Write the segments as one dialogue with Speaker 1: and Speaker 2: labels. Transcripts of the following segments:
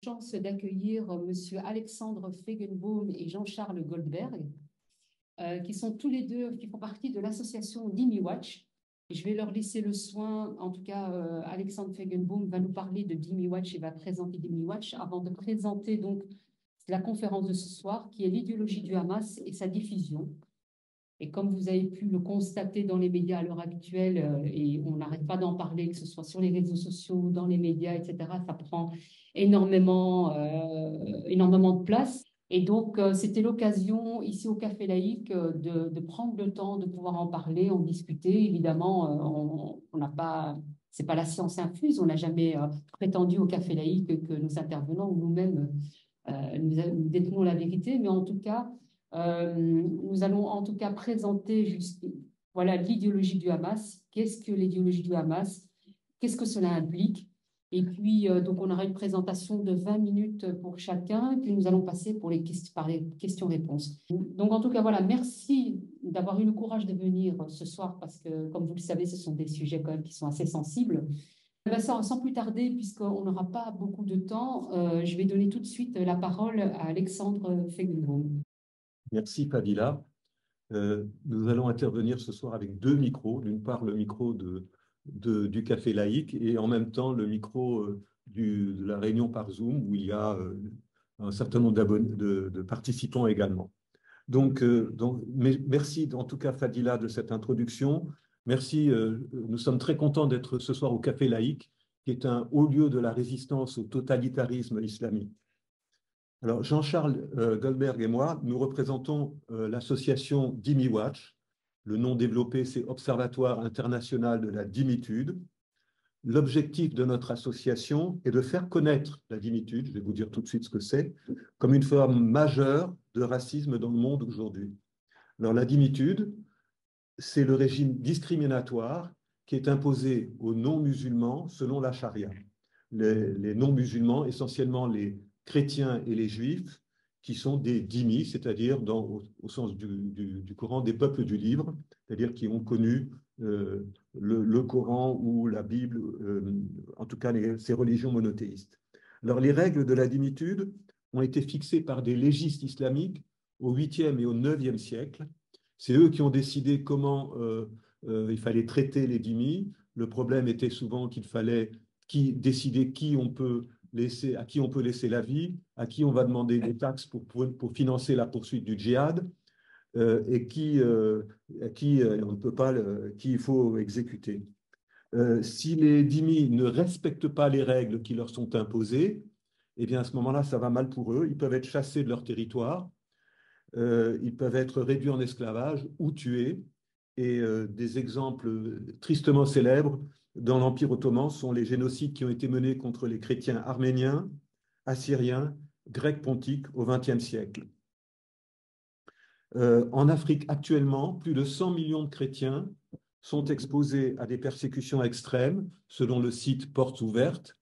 Speaker 1: chance d'accueillir Monsieur Alexandre Feigenbaum et Jean-Charles Goldberg, qui sont tous les deux, qui font partie de l'association Dimi Watch. Je vais leur laisser le soin, en tout cas, Alexandre Feigenbaum va nous parler de Dimi Watch et va présenter Dimi Watch avant de présenter donc la conférence de ce soir, qui est l'idéologie du Hamas et sa diffusion. Et comme vous avez pu le constater dans les médias à l'heure actuelle, et on n'arrête pas d'en parler, que ce soit sur les réseaux sociaux, dans les médias, etc., ça prend énormément de place. Et donc, c'était l'occasion, ici au Café Laïque, de prendre le temps de pouvoir en parler, en discuter. Évidemment, on n'a pas, c'est pas la science infuse, on n'a jamais prétendu au Café Laïque que nous intervenons ou nous-mêmes nous détenons la vérité, mais en tout cas, nous allons en tout cas présenter voilà, l'idéologie du Hamas. Qu'est-ce que l'idéologie du Hamas? Qu'est-ce que cela implique? Et puis, donc, on aura une présentation de 20 minutes pour chacun, puis nous allons passer par les questions-réponses. Donc, en tout cas, voilà, merci d'avoir eu le courage de venir ce soir, parce que, comme vous le savez, ce sont des sujets quand même qui sont assez sensibles. Sans plus tarder, puisqu'on n'aura pas beaucoup de temps, je vais donner tout de suite la parole à Alexandre Feigenbaum.
Speaker 2: Merci Fadila. Nous allons intervenir ce soir avec deux micros. D'une part, le micro du Café Laïque et en même temps le micro de la réunion par Zoom où il y a un certain nombre de participants également. Donc, merci en tout cas Fadila de cette introduction. Merci, nous sommes très contents d'être ce soir au Café Laïque, qui est un haut lieu de la résistance au totalitarisme islamique. Alors, Jean-Charles Goldberg et moi, nous représentons l'association Dimi Watch. Le nom développé, c'est Observatoire international de la dimitude. L'objectif de notre association est de faire connaître la dimitude, je vais vous dire tout de suite ce que c'est, comme une forme majeure de racisme dans le monde aujourd'hui. Alors, la dimitude, c'est le régime discriminatoire qui est imposé aux non-musulmans selon la charia. Les non-musulmans, essentiellement les chrétiens et les juifs, qui sont des dhimmis, c'est-à-dire au sens du Coran, des peuples du livre, c'est-à-dire qui ont connu le Coran ou la Bible, en tout cas ces religions monothéistes. Alors les règles de la dhimmitude ont été fixées par des légistes islamiques au 8e et au 9e siècle. C'est eux qui ont décidé comment il fallait traiter les dhimmis. Le problème était souvent qu'il fallait décider à qui on peut laisser la vie, à qui on va demander des taxes pour financer la poursuite du djihad, et qui on ne peut pas, qui il faut exécuter. Si les dhimmis ne respectent pas les règles qui leur sont imposées, eh bien à ce moment-là, ça va mal pour eux. Ils peuvent être chassés de leur territoire, ils peuvent être réduits en esclavage ou tués. Et des exemples tristement célèbres dans l'Empire ottoman sont les génocides qui ont été menés contre les chrétiens arméniens, assyriens, grecs pontiques au XXe siècle. En Afrique, actuellement, plus de 100 millions de chrétiens sont exposés à des persécutions extrêmes, selon le site Portes Ouvertes,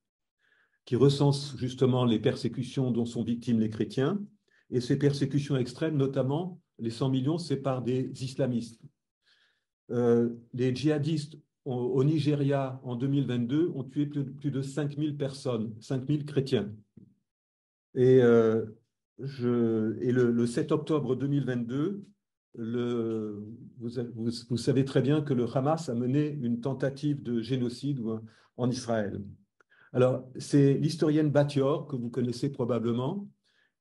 Speaker 2: qui recense justement les persécutions dont sont victimes les chrétiens. Et ces persécutions extrêmes, notamment, les 100 millions, c'est par des islamistes. Les djihadistes au Nigeria en 2022 ont tué plus de 5000 personnes, 5000 chrétiens. Et, le 7 octobre 2022, vous savez très bien que le Hamas a mené une tentative de génocide en Israël. Alors, c'est l'historienne Batior, que vous connaissez probablement,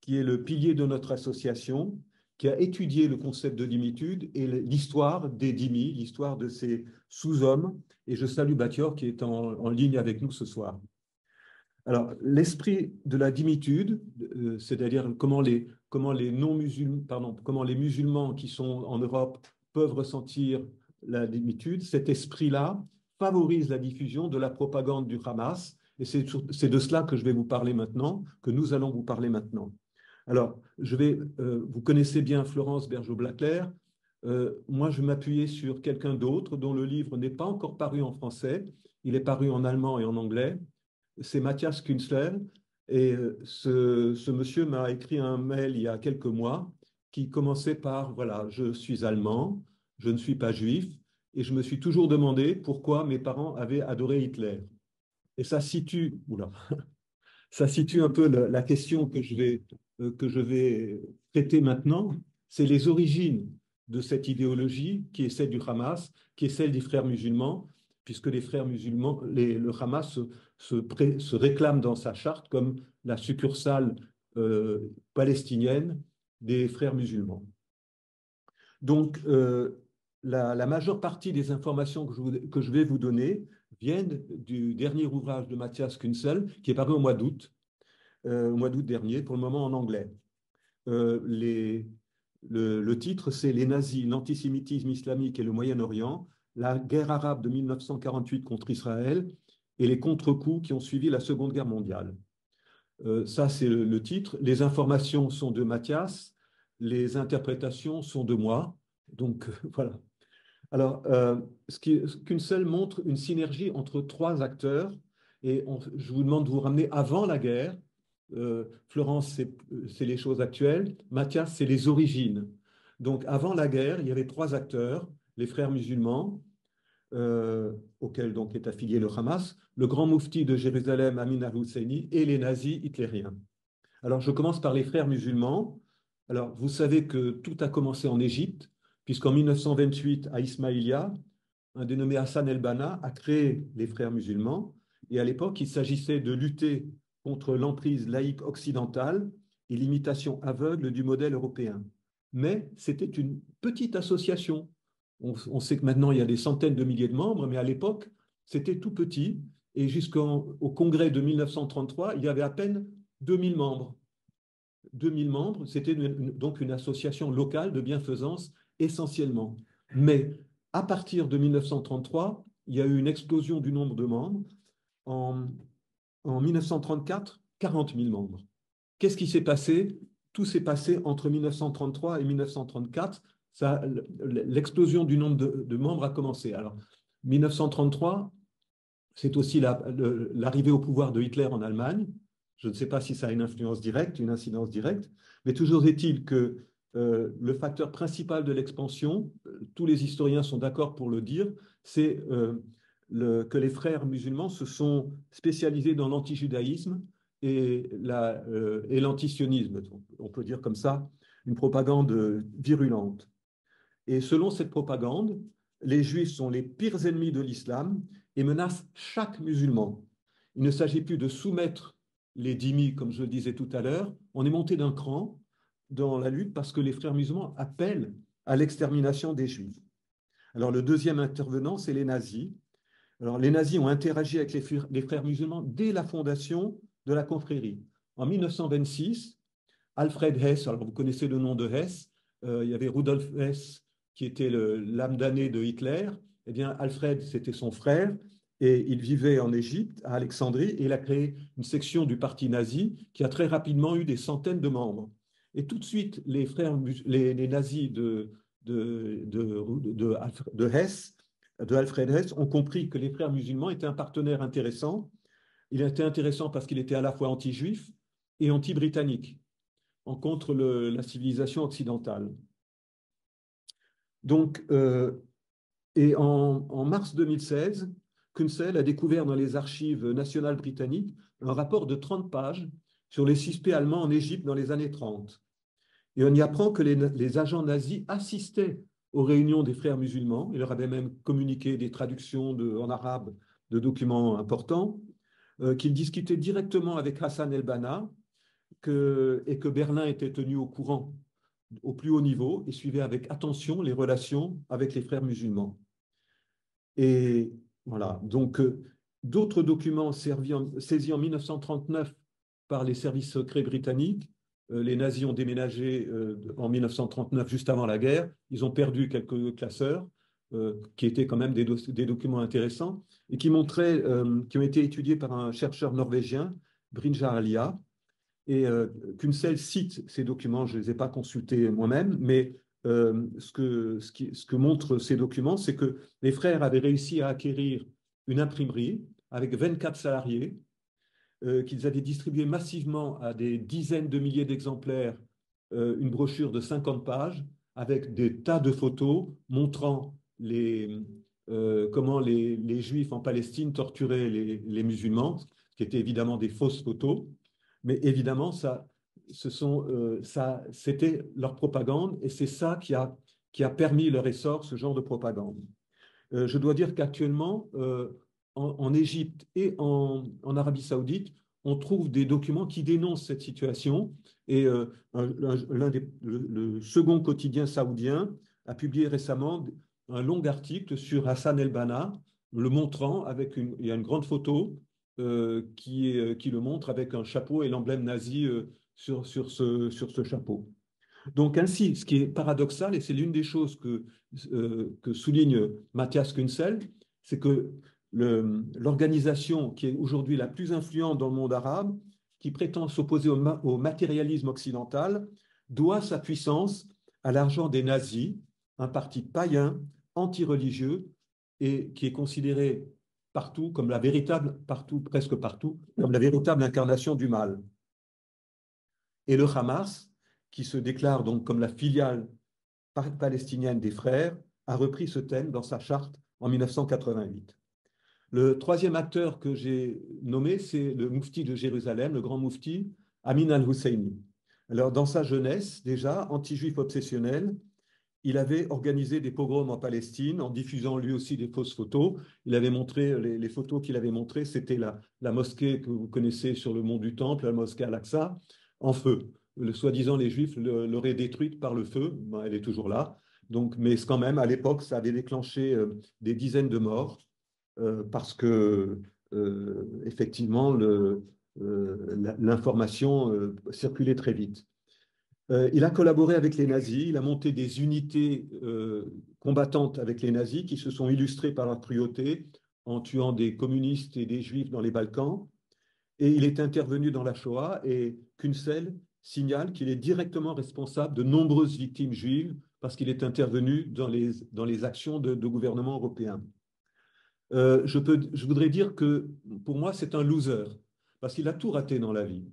Speaker 2: qui est le pilier de notre association, qui a étudié le concept de dhimmitude et l'histoire des dhimmis, l'histoire de ces sous-hommes. Et je salue Batior qui est en ligne avec nous ce soir. Alors, l'esprit de la dhimmitude, c'est-à-dire comment les musulmans qui sont en Europe peuvent ressentir la dhimmitude, cet esprit-là favorise la diffusion de la propagande du Hamas. Et c'est de cela que je vais vous parler maintenant, que nous allons vous parler maintenant. Alors, vous connaissez bien Florence Bergeau-Blaclair. Moi, je m'appuyais sur quelqu'un d'autre dont le livre n'est pas encore paru en français. Il est paru en allemand et en anglais. C'est Matthias Künzler. Et ce monsieur m'a écrit un mail il y a quelques mois qui commençait par, voilà, je suis allemand, je ne suis pas juif, et je me suis toujours demandé pourquoi mes parents avaient adoré Hitler. Et ça situe ça situe un peu la question que je vais traiter maintenant. C'est les origines de cette idéologie qui est celle du Hamas, qui est celle des frères musulmans, puisque les frères musulmans, le Hamas se réclame dans sa charte comme la succursale palestinienne des frères musulmans. Donc, la majeure partie des informations que je vais vous donner viennent du dernier ouvrage de Matthias Kunzel, qui est paru au mois d'août dernier, pour le moment en anglais. Le titre, c'est Les nazis, l'antisémitisme islamique et le Moyen-Orient, la guerre arabe de 1948 contre Israël et les contre-coups qui ont suivi la Seconde Guerre mondiale. Ça, c'est le titre. Les informations sont de Matthias, les interprétations sont de moi. Donc, voilà. Alors, Kunzel montre une synergie entre trois acteurs et je vous demande de vous ramener avant la guerre. Florence, c'est les choses actuelles. Matthias, c'est les origines. Donc, avant la guerre, il y avait trois acteurs, les frères musulmans, auquel donc est affilié le Hamas, le grand moufti de Jérusalem, Amin al-Husseini, et les nazis hitlériens. Alors, je commence par les frères musulmans. Alors, vous savez que tout a commencé en Égypte, puisqu'en 1928, à Ismaïlia, un dénommé Hassan el-Banna a créé les frères musulmans. Et à l'époque, il s'agissait de lutter contre l'emprise laïque occidentale et l'imitation aveugle du modèle européen. Mais c'était une petite association. On sait que maintenant, il y a des centaines de milliers de membres, mais à l'époque, c'était tout petit. Et jusqu'au congrès de 1933, il y avait à peine 2000 membres. 2000 membres, c'était donc une association locale de bienfaisance essentiellement. Mais à partir de 1933, il y a eu une explosion du nombre de membres. En 1934, 40 000 membres. Qu'est-ce qui s'est passé? Tout s'est passé entre 1933 et 1934. L'explosion du nombre de membres a commencé. Alors, 1933, c'est aussi l'arrivée au pouvoir de Hitler en Allemagne. Je ne sais pas si ça a une influence directe, une incidence directe, mais toujours est-il que le facteur principal de l'expansion, tous les historiens sont d'accord pour le dire, c'est que les frères musulmans se sont spécialisés dans l'antijudaïsme et l'antisionisme, on peut dire comme ça, une propagande virulente. Et selon cette propagande, les juifs sont les pires ennemis de l'islam et menacent chaque musulman. Il ne s'agit plus de soumettre les dhimmis, comme je le disais tout à l'heure. On est monté d'un cran dans la lutte parce que les frères musulmans appellent à l'extermination des juifs. Alors le deuxième intervenant, c'est les nazis. Alors les nazis ont interagi avec les frères musulmans dès la fondation de la confrérie. En 1926, Alfred Hess, alors vous connaissez le nom de Hess, il y avait Rudolf Hess qui était l'âme damnée de Hitler. Eh bien, Alfred, c'était son frère, et il vivait en Égypte, à Alexandrie, et il a créé une section du parti nazi qui a très rapidement eu des centaines de membres. Et tout de suite, les nazis de Hess, de Alfred Hess, ont compris que les frères musulmans étaient un partenaire intéressant. Il était intéressant parce qu'il était à la fois anti-juif et anti-britannique, contre la civilisation occidentale. Donc, et en mars 2016, Kunzel a découvert dans les archives nationales britanniques un rapport de 30 pages sur les suspects allemands en Égypte dans les années 30. Et on y apprend que les agents nazis assistaient aux réunions des frères musulmans. Il leur avait même communiqué des traductions en arabe de documents importants, qu'ils discutaient directement avec Hassan el-Banna et que Berlin était tenu au courant au plus haut niveau et suivait avec attention les relations avec les frères musulmans. Et voilà, donc d'autres documents saisis en 1939 par les services secrets britanniques. Les nazis ont déménagé en 1939, juste avant la guerre. Ils ont perdu quelques classeurs qui étaient quand même des documents intéressants et qui ont été étudiés par un chercheur norvégien, Brynjar Alia. Et Kunzel cite ces documents, je ne les ai pas consultés moi-même, mais ce que montrent ces documents, c'est que les frères avaient réussi à acquérir une imprimerie avec 24 salariés, qu'ils avaient distribué massivement à des dizaines de milliers d'exemplaires une brochure de 50 pages avec des tas de photos montrant comment les Juifs en Palestine torturaient les musulmans, ce qui étaient évidemment des fausses photos. Mais évidemment, c'était leur propagande et c'est ça qui a permis leur essor, ce genre de propagande. Je dois dire qu'actuellement, en Égypte et en Arabie Saoudite, on trouve des documents qui dénoncent cette situation. Et le second quotidien saoudien a publié récemment un long article sur Hassan el-Banna, le montrant il y a une grande photo qui le montre avec un chapeau et l'emblème nazi sur ce chapeau. Donc ainsi, ce qui est paradoxal, et c'est l'une des choses que souligne Matthias Kunsel, c'est que l'organisation qui est aujourd'hui la plus influente dans le monde arabe, qui prétend s'opposer au matérialisme occidental, doit sa puissance à l'argent des nazis, un parti païen, anti-religieux, et qui est considéré partout comme presque partout, comme la véritable incarnation du mal. Et le Hamas, qui se déclare donc comme la filiale palestinienne des Frères, a repris ce thème dans sa charte en 1988. Le troisième acteur que j'ai nommé, c'est le moufti de Jérusalem, le grand moufti, Amin al-Husseini. Alors, dans sa jeunesse, déjà, anti-juif obsessionnel, il avait organisé des pogroms en Palestine en diffusant lui aussi des fausses photos. Il avait montré, les photos qu'il avait montrées, c'était la mosquée que vous connaissez sur le mont du Temple, la mosquée Al-Aqsa, en feu. Soi-disant, les Juifs l'auraient détruite par le feu. Ben, elle est toujours là. Donc, mais quand même, à l'époque, ça avait déclenché des dizaines de morts parce que, effectivement, l'information circulait très vite. Il a collaboré avec les nazis, il a monté des unités combattantes avec les nazis qui se sont illustrées par leur cruauté en tuant des communistes et des juifs dans les Balkans. Et il est intervenu dans la Shoah et Kunsel signale qu'il est directement responsable de nombreuses victimes juives parce qu'il est intervenu dans les actions de gouvernements européens. Je voudrais dire que pour moi, c'est un loser parce qu'il a tout raté dans la vie.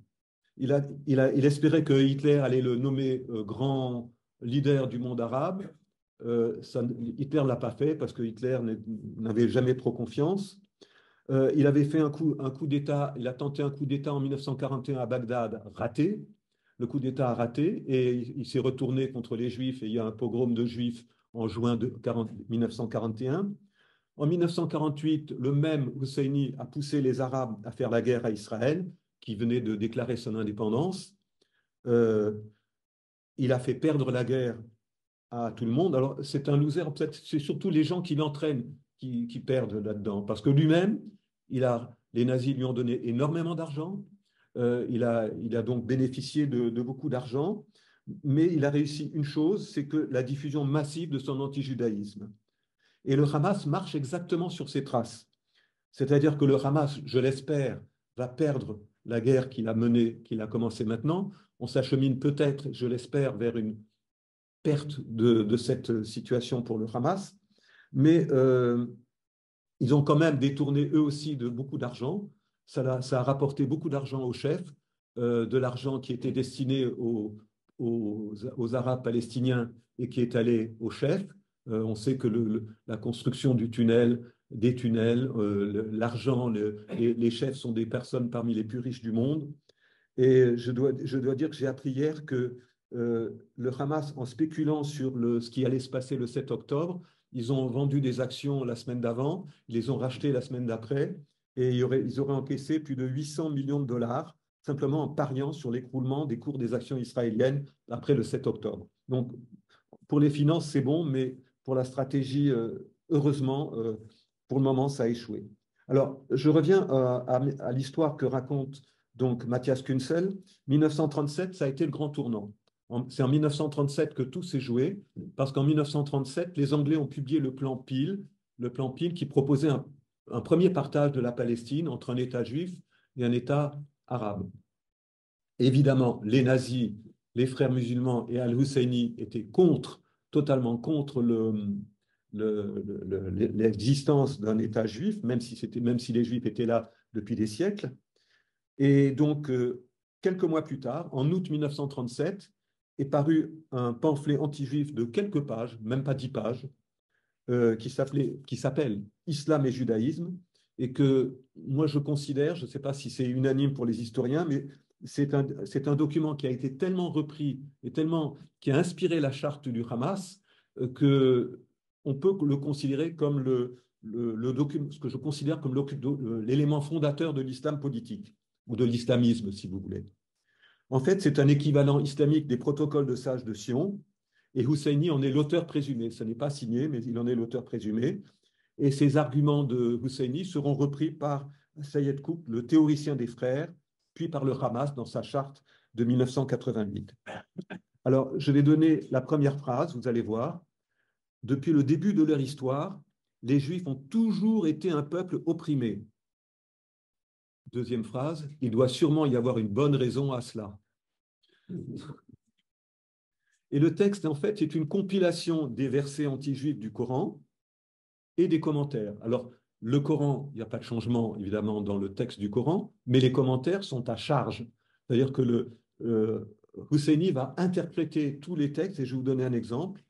Speaker 2: Il espérait que Hitler allait le nommer grand leader du monde arabe. Hitler ne l'a pas fait parce que Hitler n'avait jamais trop confiance. Il avait fait un coup d'État, il a tenté un coup d'État en 1941 à Bagdad, raté. Le coup d'État a raté et il s'est retourné contre les Juifs et il y a un pogrom de Juifs en juin 1941. En 1948, le même Husseini a poussé les Arabes à faire la guerre à Israël, qui venait de déclarer son indépendance. Il a fait perdre la guerre à tout le monde. Alors, c'est un loser, peut-être c'est surtout les gens qui l'entraînent qui perdent là-dedans. Parce que lui-même, les nazis lui ont donné énormément d'argent. Il a donc bénéficié de beaucoup d'argent. Mais il a réussi une chose, c'est que la diffusion massive de son anti-judaïsme. Et le Hamas marche exactement sur ses traces. C'est-à-dire que le Hamas, je l'espère, va perdre la guerre qu'il a menée, qu'il a commencé maintenant. On s'achemine peut-être, je l'espère, vers une perte de cette situation pour le Hamas. Mais ils ont quand même détourné eux aussi de beaucoup d'argent. Ça a rapporté beaucoup d'argent aux chefs, de l'argent qui était destiné aux Arabes palestiniens et qui est allé aux chefs. On sait que la construction des tunnels, l'argent, les chefs sont des personnes parmi les plus riches du monde. Et je dois dire que j'ai appris hier que le Hamas, en spéculant sur ce qui allait se passer le 7 octobre, ils ont vendu des actions la semaine d'avant, ils les ont rachetées la semaine d'après, et ils auraient encaissé plus de 800 millions de dollars simplement en pariant sur l'écroulement des cours des actions israéliennes après le 7 octobre. Donc, pour les finances, c'est bon, mais pour la stratégie, heureusement, pour le moment, ça a échoué. Alors, je reviens à l'histoire que raconte donc Matthias Kunsel. 1937, ça a été le grand tournant. C'est en 1937 que tout s'est joué, parce qu'en 1937, les Anglais ont publié le plan Peel qui proposait un premier partage de la Palestine entre un État juif et un État arabe. Évidemment, les nazis, les frères musulmans et Al-Husseini étaient totalement contre l'existence d'un État juif, même si les Juifs étaient là depuis des siècles. Et donc, quelques mois plus tard, en août 1937, est paru un pamphlet anti-juif de quelques pages, même pas 10 pages, qui s'appelle « Islam et judaïsme », et que moi je considère, je ne sais pas si c'est unanime pour les historiens, mais c'est un document qui a été tellement repris et qui a inspiré la charte du Hamas qu'on peut le considérer comme le document, ce que je considère comme l'élément fondateur de l'islam politique, ou de l'islamisme, si vous voulez. En fait, c'est un équivalent islamique des protocoles de sages de Sion, et Husseini en est l'auteur présumé. Ce n'est pas signé, mais il en est l'auteur présumé. Et ces arguments de Husseini seront repris par Sayed Qutb, le théoricien des frères, puis par le Hamas dans sa charte de 1988. Alors, je vais donner la première phrase, vous allez voir. Depuis le début de leur histoire, les Juifs ont toujours été un peuple opprimé. Deuxième phrase, il doit sûrement y avoir une bonne raison à cela. Et le texte, en fait, c'est une compilation des versets anti-juifs du Coran et des commentaires. Alors, le Coran, il n'y a pas de changement, évidemment, dans le texte du Coran, mais les commentaires sont à charge. C'est-à-dire que Husseini va interpréter tous les textes, et je vais vous donner un exemple.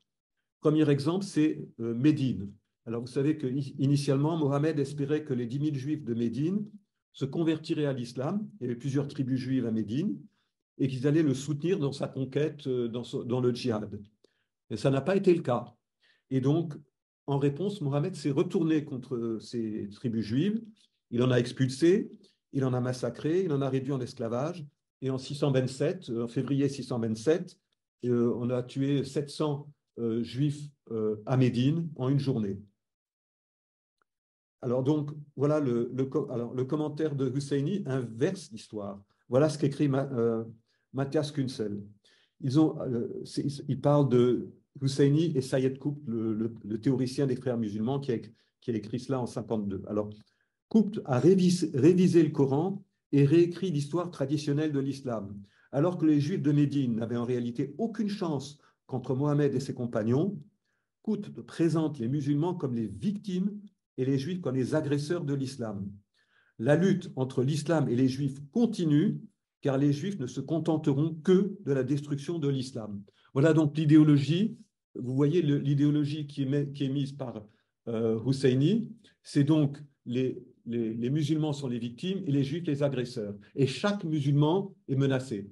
Speaker 2: Premier exemple, c'est Médine. Alors, vous savez qu'initialement, Mohammed espérait que les 10 000 juifs de Médine se convertiraient à l'islam. Il y avait plusieurs tribus juives à Médine, et qu'ils allaient le soutenir dans sa conquête, dans le djihad. Et ça n'a pas été le cas. Et donc, en réponse, Mohammed s'est retourné contre ces tribus juives. Il en a expulsé, il en a massacré, il en a réduit en esclavage. Et en 627, en février 627, on a tué 700 juifs à Médine en une journée. Alors donc, voilà le commentaire de Husseini inverse l'histoire. Voilà ce qu'écrit Matthias Kunzel. Ils parlent de Husseini et Sayed Qutb, le théoricien des frères musulmans qui a écrit cela en 52. Alors, Qutb a révisé le Coran et réécrit l'histoire traditionnelle de l'islam. Alors que les Juifs de Médine n'avaient en réalité aucune chance contre Mohammed et ses compagnons, Qutb présente les musulmans comme les victimes et les Juifs comme les agresseurs de l'islam. La lutte entre l'islam et les Juifs continue, car les Juifs ne se contenteront que de la destruction de l'islam. Voilà donc l'idéologie. Vous voyez l'idéologie qui est mise par Husseini. C'est donc les musulmans sont les victimes et les Juifs les agresseurs. Et chaque musulman est menacé.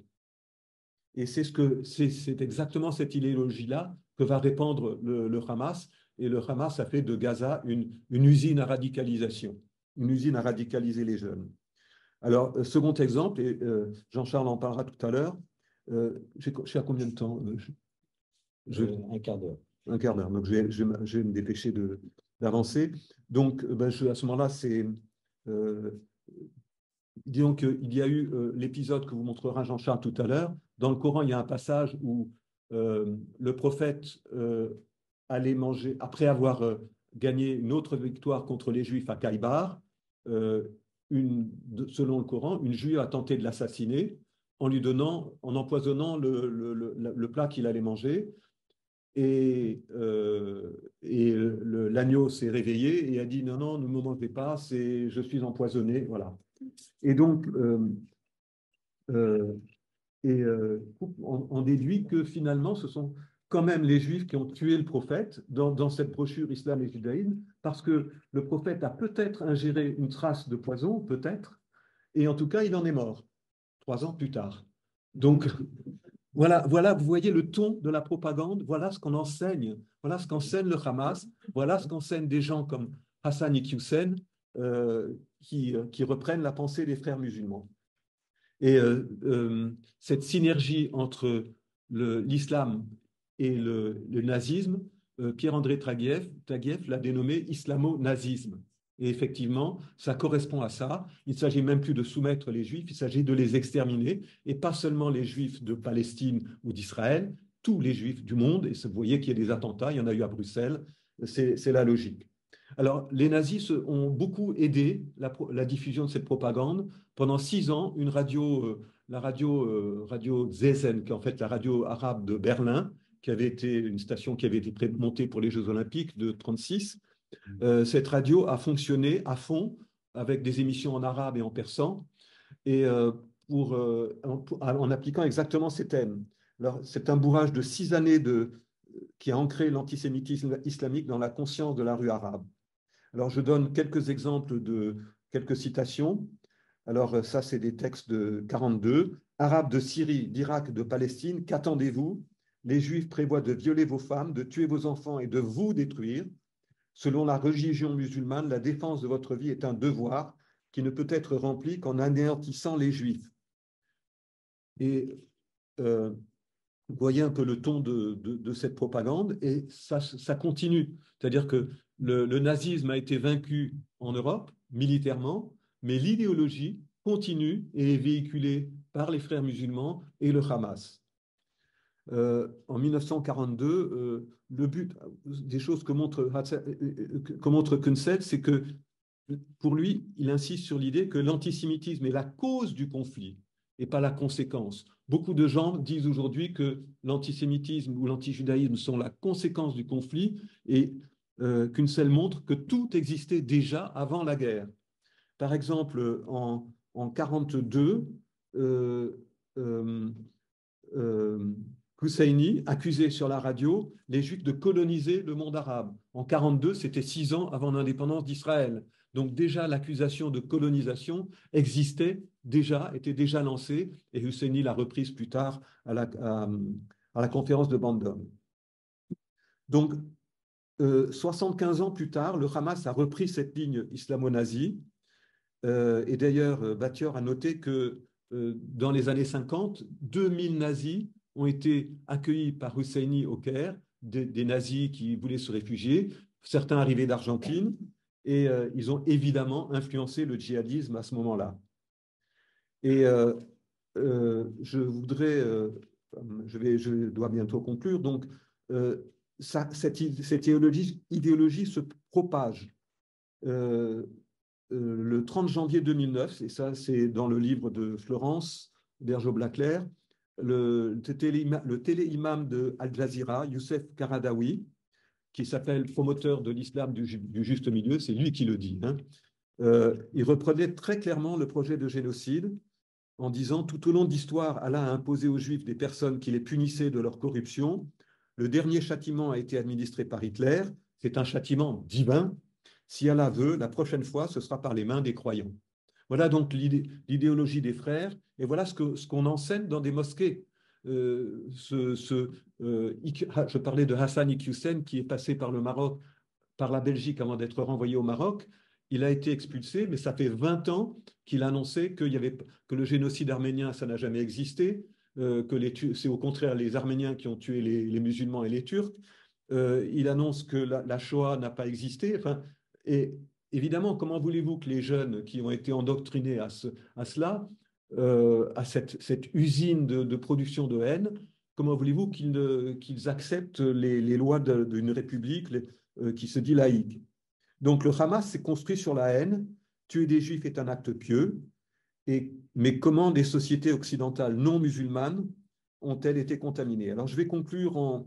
Speaker 2: Et c'est exactement cette idéologie-là que va répandre le Hamas. Et le Hamas a fait de Gaza une usine à radicalisation, une usine à radicaliser les jeunes. Alors, second exemple, et Jean-Charles en parlera tout à l'heure, je suis à combien de temps
Speaker 3: un quart d'heure.
Speaker 2: Un quart d'heure, donc je vais me dépêcher d'avancer. Donc, à ce moment-là, disons qu'il y a eu l'épisode que vous montrera Jean-Charles tout à l'heure. Dans le Coran, il y a un passage où le prophète allait manger, après avoir gagné une autre victoire contre les Juifs à Khaïbar, selon le Coran, une Juive a tenté de l'assassiner en empoisonnant le plat qu'il allait manger. Et l'agneau s'est réveillé et a dit non, ne me mangez pas, je suis empoisonné, voilà. Et donc, on déduit que finalement, ce sont quand même les Juifs qui ont tué le prophète dans cette brochure Islam et Judaïsme, parce que le prophète a peut-être ingéré une trace de poison, peut-être, et en tout cas, il en est mort 3 ans plus tard. Donc, voilà, vous voyez le ton de la propagande, voilà ce qu'on enseigne, voilà ce qu'enseigne le Hamas, voilà ce qu'enseignent des gens comme Hassan Iqiyoussen qui reprennent la pensée des frères musulmans. Et cette synergie entre l'islam et le nazisme, Pierre-André Taguieff l'a dénommé islamo-nazisme. Et effectivement, ça correspond à ça. Il ne s'agit même plus de soumettre les Juifs, il s'agit de les exterminer, et pas seulement les Juifs de Palestine ou d'Israël, tous les Juifs du monde. Et vous voyez qu'il y a des attentats, il y en a eu à Bruxelles, c'est la logique. Alors, les nazis ont beaucoup aidé la diffusion de cette propagande. Pendant 6 ans, la radio Zezen, qui est en fait la radio arabe de Berlin, qui avait été une station qui avait été montée pour les Jeux Olympiques de 1936, cette radio a fonctionné à fond avec des émissions en arabe et en persan, et en appliquant exactement ces thèmes. C'est un bourrage de 6 années qui a ancré l'antisémitisme islamique dans la conscience de la rue arabe. Alors, je donne quelques exemples de quelques citations. Alors, ça, c'est des textes de 42. Arabes de Syrie, d'Irak, de Palestine, qu'attendez-vous? Les Juifs prévoient de violer vos femmes, de tuer vos enfants et de vous détruire. Selon la religion musulmane, la défense de votre vie est un devoir qui ne peut être rempli qu'en anéantissant les Juifs. Et vous voyez un peu le ton de cette propagande, et ça continue. C'est-à-dire que le nazisme a été vaincu en Europe, militairement, mais l'idéologie continue et est véhiculée par les frères musulmans et le Hamas. En 1942, le but des choses que montre Kunsel, c'est que pour lui, il insiste sur l'idée que l'antisémitisme est la cause du conflit et pas la conséquence. Beaucoup de gens disent aujourd'hui que l'antisémitisme ou l'antijudaïsme sont la conséquence du conflit, et Kunsel montre que tout existait déjà avant la guerre. Par exemple, en 1942, Husseini accusait sur la radio les Juifs de coloniser le monde arabe. En 1942, c'était 6 ans avant l'indépendance d'Israël. Donc déjà, l'accusation de colonisation existait déjà, était déjà lancée, et Husseini l'a reprise plus tard à la conférence de Bandung. Donc, 75 ans plus tard, le Hamas a repris cette ligne islamo-nazie, et d'ailleurs, Battieur a noté que dans les années 50, 2000 nazis ont été accueillis par Husseini au Caire, des nazis qui voulaient se réfugier, certains arrivés d'Argentine, et ils ont évidemment influencé le djihadisme à ce moment-là. Et je dois bientôt conclure. Donc, cette idéologie se propage. Le 30 janvier 2009, et ça c'est dans le livre de Florence Bergeau-Blaclair, le télé-imam de Al Jazeera, Youssef Karadawi, qui s'appelle promoteur de l'islam du juste milieu, c'est lui qui le dit, hein. Il reprenait très clairement le projet de génocide en disant: tout au long de l'histoire, Allah a imposé aux Juifs des personnes qui les punissaient de leur corruption. Le dernier châtiment a été administré par Hitler. C'est un châtiment divin. Si Allah veut, la prochaine fois, ce sera par les mains des croyants. Voilà donc l'idéologie des frères, et voilà ce qu'on enseigne dans des mosquées. Je parlais de Hassan Iqiyoussen, qui est passé par le Maroc, par la Belgique avant d'être renvoyé au Maroc. Il a été expulsé, mais ça fait 20 ans qu'il annonçait que le génocide arménien, ça n'a jamais existé, que c'est au contraire les Arméniens qui ont tué les musulmans et les Turcs. Il annonce que la Shoah n'a pas existé. Enfin, et évidemment, comment voulez-vous que les jeunes qui ont été endoctrinés à cela, à cette usine de production de haine, comment voulez-vous qu'ils acceptent les lois d'une république qui se dit laïque? Donc le Hamas s'est construit sur la haine. Tuer des Juifs est un acte pieux. Mais comment des sociétés occidentales non musulmanes ont-elles été contaminées? Alors je vais conclure en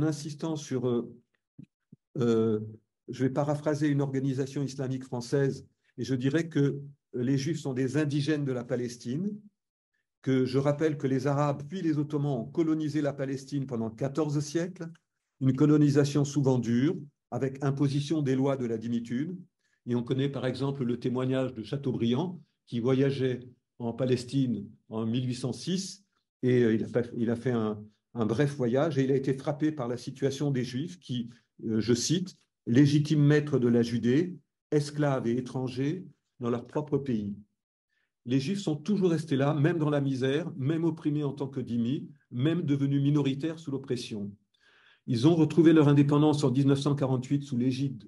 Speaker 2: insistant sur... je vais paraphraser une organisation islamique française, et je dirais que les Juifs sont des indigènes de la Palestine, que je rappelle que les Arabes puis les Ottomans ont colonisé la Palestine pendant 14 siècles, une colonisation souvent dure, avec imposition des lois de la dimitude. Et on connaît par exemple le témoignage de Chateaubriand, qui voyageait en Palestine en 1806, et il a fait un bref voyage, et il a été frappé par la situation des Juifs qui, je cite, « légitimes maîtres de la Judée, esclaves et étrangers dans leur propre pays ». Les Juifs sont toujours restés là, même dans la misère, même opprimés en tant que dhimmis, même devenus minoritaires sous l'oppression. Ils ont retrouvé leur indépendance en 1948 sous l'égide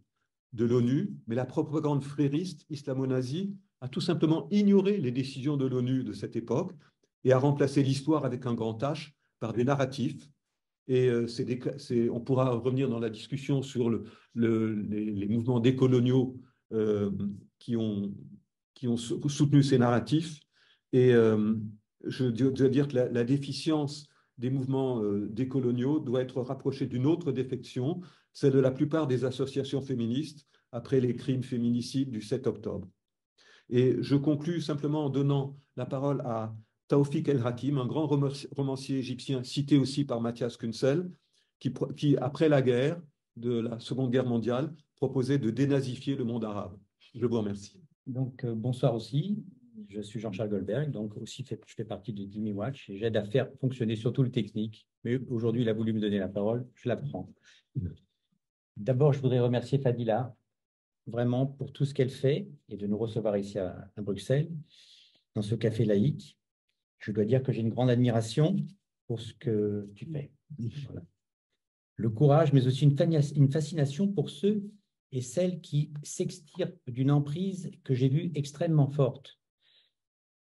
Speaker 2: de l'ONU, mais la propagande frériste islamo-nazie a tout simplement ignoré les décisions de l'ONU de cette époque et a remplacé l'histoire avec un grand H par des narratifs. Et on pourra revenir dans la discussion sur les mouvements décoloniaux qui ont soutenu ces narratifs. Et je dois dire que la déficience des mouvements décoloniaux doit être rapprochée d'une autre défection, celle de la plupart des associations féministes après les crimes féminicides du 7 octobre. Et je conclus simplement en donnant la parole à Taoufik El-Hakim, un grand romancier égyptien cité aussi par Matthias Kunsel, qui, après la guerre de la Seconde Guerre mondiale, proposait de dénazifier le monde arabe. Je vous remercie.
Speaker 3: Donc, bonsoir aussi. Je suis Jean-Charles Goldberg, donc aussi je fais partie de Dimi Watch et j'aide à faire fonctionner surtout le technique. Mais aujourd'hui, il a voulu me donner la parole, je la prends. D'abord, je voudrais remercier Fadila vraiment pour tout ce qu'elle fait et de nous recevoir ici à Bruxelles, dans ce café laïque. Je dois dire que j'ai une grande admiration pour ce que tu fais. Voilà. Le courage, mais aussi une fascination pour ceux et celles qui s'extirpent d'une emprise que j'ai vue extrêmement forte.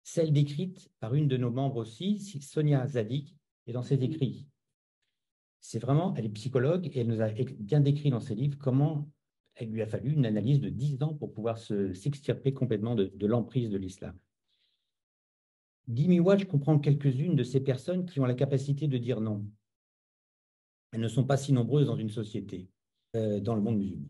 Speaker 3: Celle décrite par une de nos membres aussi, Sonia Zadig, et dans ses écrits. C'est vraiment, elle est psychologue et elle nous a bien décrit dans ses livres comment il lui a fallu une analyse de 10 ans pour pouvoir s'extirper complètement de l'emprise de l'islam. Dimi Watch comprend quelques-unes de ces personnes qui ont la capacité de dire non. Elles ne sont pas si nombreuses dans une société, dans le monde musulman.